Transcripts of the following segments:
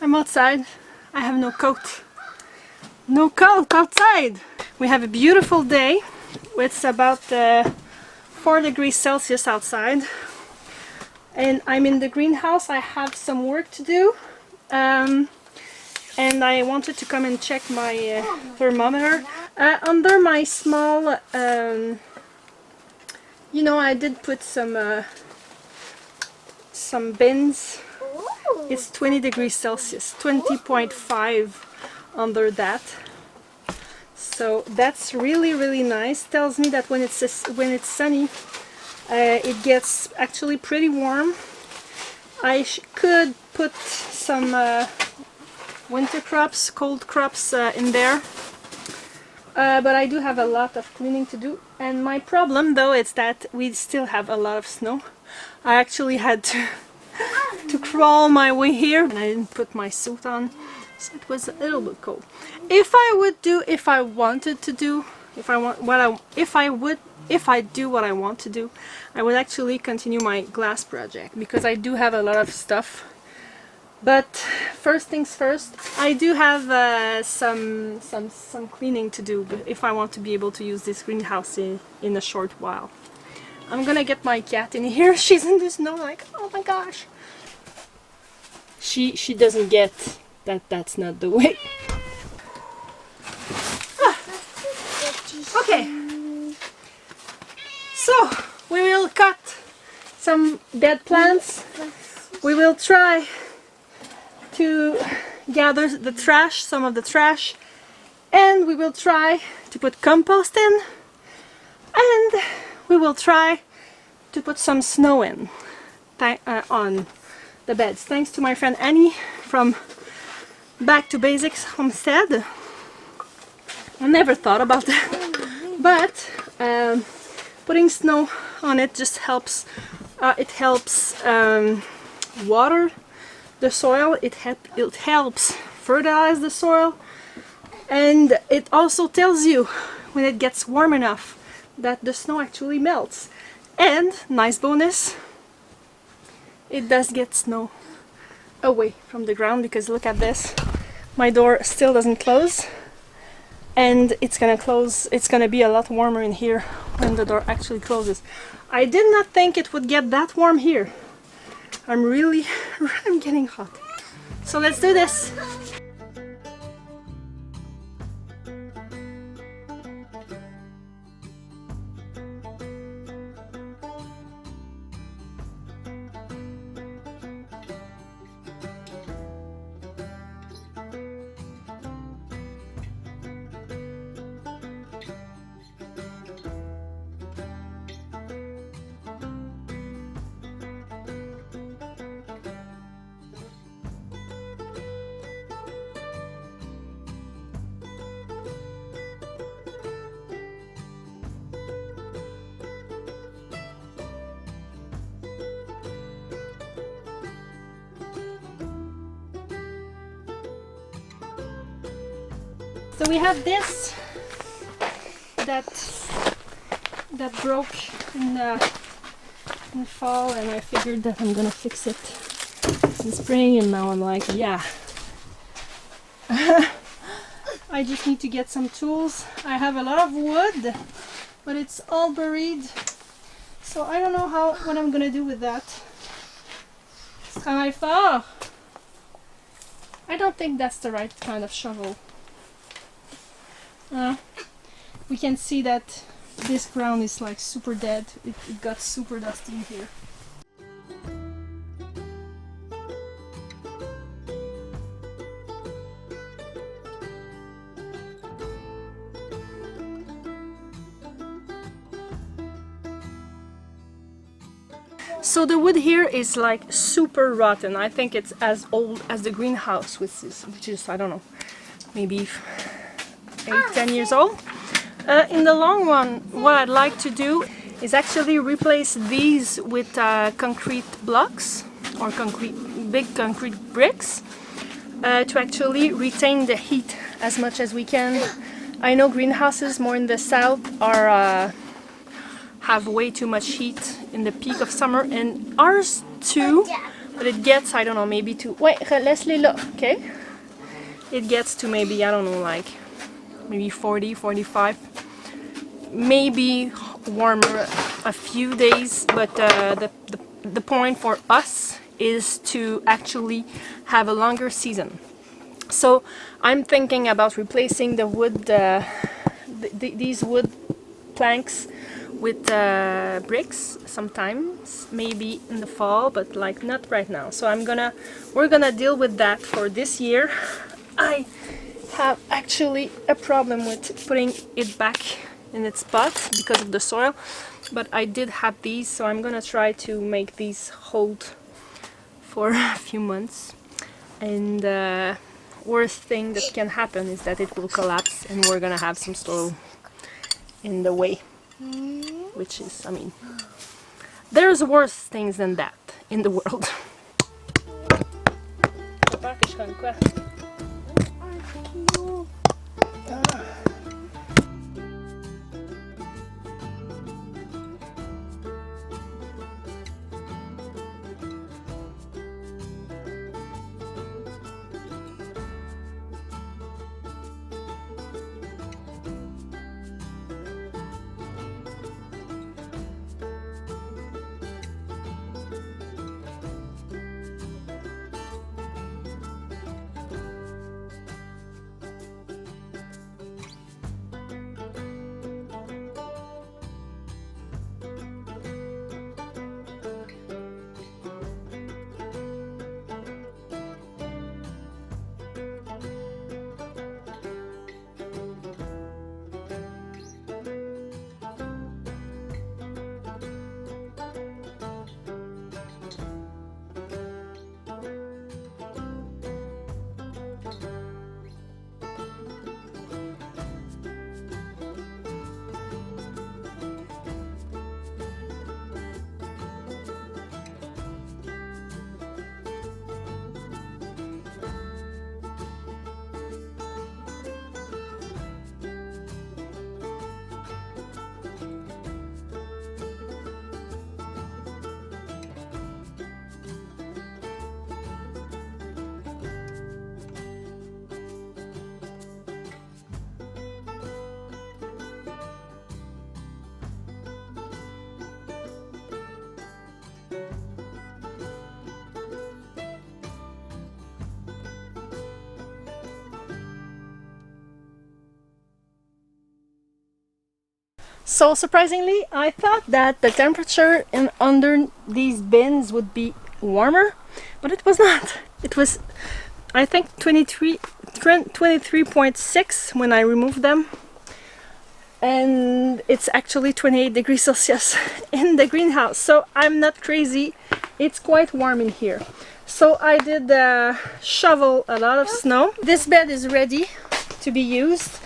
I'm outside. I have no coat. No coat outside. We have a beautiful day. It's about 4 degrees Celsius outside. And I'm in the greenhouse. I have some work to do. And I wanted to come and check my thermometer. Under my small, you know, I did put some bins. It's 20 degrees Celsius, 20.5 under that. So that's really nice. Tells me that when it's sunny, it gets actually pretty warm. I could put some winter crops, cold crops in there. But I do have a lot of cleaning to do. And my problem though is that we still have a lot of snow. I actually had to crawl my way here, and I didn't put my suit on, so it was a little bit cold. If I wanted to do, if I do what I want to do, I would actually continue my glass project, because I do have a lot of stuff. But first things first, I do have some cleaning to do if I want to be able to use this greenhouse in a short while. I'm gonna get my cat in here. She's in the snow like, oh my gosh. She doesn't get that that's not the way. Okay. So, we will cut some dead plants. We will try to gather the trash, some of the trash, and we will try to put compost in, and we will try to put some snow in on the beds. Thanks to my friend Annie from Back to Basics Homestead. I never thought about that, but putting snow on it just helps. It helps water the soil. It helps fertilize the soil, and it also tells you when it gets warm enough that the snow actually melts. And nice bonus, it does get snow away from the ground, because look at this, my door still doesn't close, and it's gonna close. It's gonna be a lot warmer in here when the door actually closes. I did not think it would get that warm here. I'm getting hot. So let's do this. So we have this that broke in fall, and I figured that I'm gonna fix it in spring, and now I'm like, yeah. I just need to get some tools. I have a lot of wood, but it's all buried, so I don't know what I'm gonna do with that. It's kind of far. I don't think that's the right kind of shovel. We can see that this ground is like super dead. It got super dusty in here. So the wood here is like super rotten. I think it's as old as the greenhouse, which is I don't know, maybe 8-10 years old. In the long run, what I'd like to do is actually replace these with concrete blocks or big concrete bricks to actually retain the heat as much as we can. I know greenhouses more in the south have way too much heat in the peak of summer, and ours too, But it gets, I don't know, maybe to... Wait, laisse-les là, okay? It gets to maybe, I don't know, like maybe 40, 45. Maybe warmer a few days, but the point for us is to actually have a longer season. So I'm thinking about replacing the wood, these wood planks with bricks sometimes, maybe in the fall, but like not right now. So we're gonna deal with that for this year. I have actually a problem with putting it back in its spot because of the soil, but I did have these, so I'm gonna try to make these hold for a few months. And worst thing that can happen is that it will collapse and we're gonna have some soil in the way, which is, I mean, there's worse things than that in the world. So surprisingly, I thought that the temperature under these bins would be warmer, but it was not. It was, I think, 23.6 when I removed them, and it's actually 28 degrees Celsius in the greenhouse. So I'm not crazy. It's quite warm in here. So I did shovel a lot of snow. This bed is ready to be used.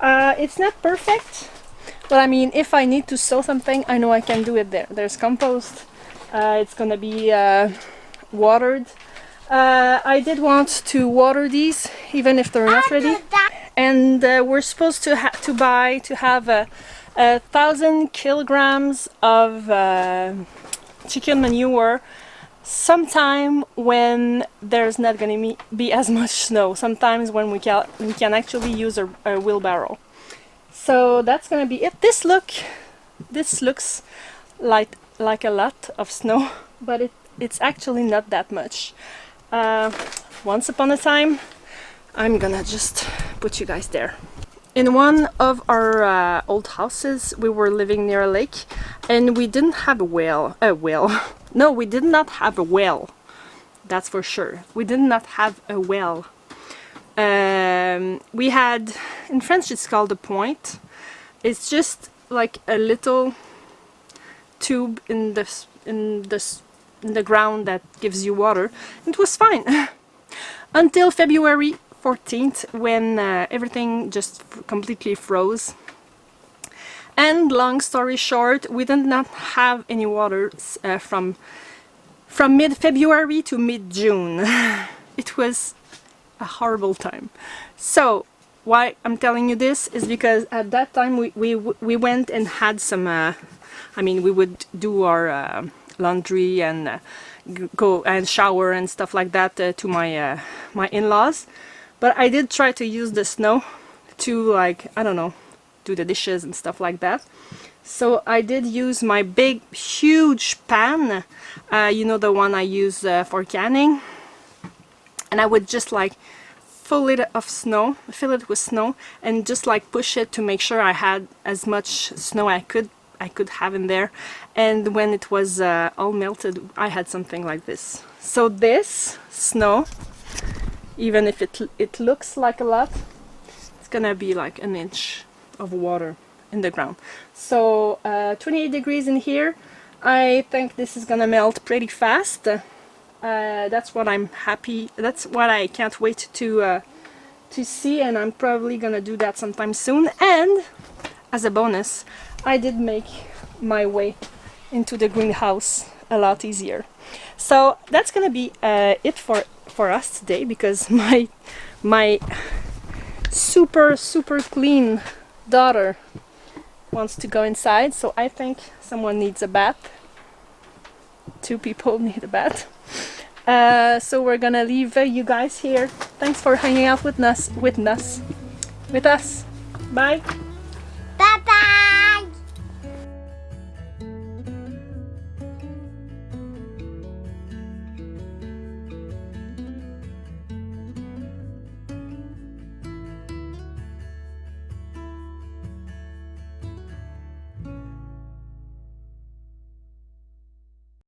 It's not perfect. But I mean, if I need to sow something, I know I can do it there. There's compost. It's gonna be watered. I did want to water these, even if they're not ready. And we're supposed to have 1,000 kilograms of chicken manure sometime when there's not gonna be as much snow. Sometimes when we can actually use a wheelbarrow. So that's gonna be it. This looks like a lot of snow, but it's actually not that much. Once upon a time, I'm gonna just put you guys there. In one of our old houses, we were living near a lake, and we didn't have a well. No, we did not have a well. That's for sure. We did not have a well. We had, in French it's called a point. It's just like a little tube in the ground that gives you water. It was fine until February 14th, when everything just completely froze. And long story short, we did not have any water from mid-February to mid-June. It was a horrible time. So why I'm telling you this is because at that time we went and had some I mean, we would do our laundry and go and shower and stuff like that to my my in-laws. But I did try to use the snow to, like, I don't know, do the dishes and stuff like that. So I did use my big, huge pan, you know, the one I use for canning. And I would just like fill it with snow, and just like push it to make sure I had as much snow I could have in there. And when it was all melted, I had something like this. So this snow, even if it looks like a lot, it's gonna be like an inch of water in the ground. So 28 degrees in here. I think this is gonna melt pretty fast. That's what I'm happy. That's what I can't wait to see, and I'm probably gonna do that sometime soon. And as a bonus, I did make my way into the greenhouse a lot easier. So that's gonna be it for us today, because my super clean daughter wants to go inside, so I think someone needs a bath. 2 people need a bath. So we're gonna leave you guys here. Thanks for hanging out with us. Bye.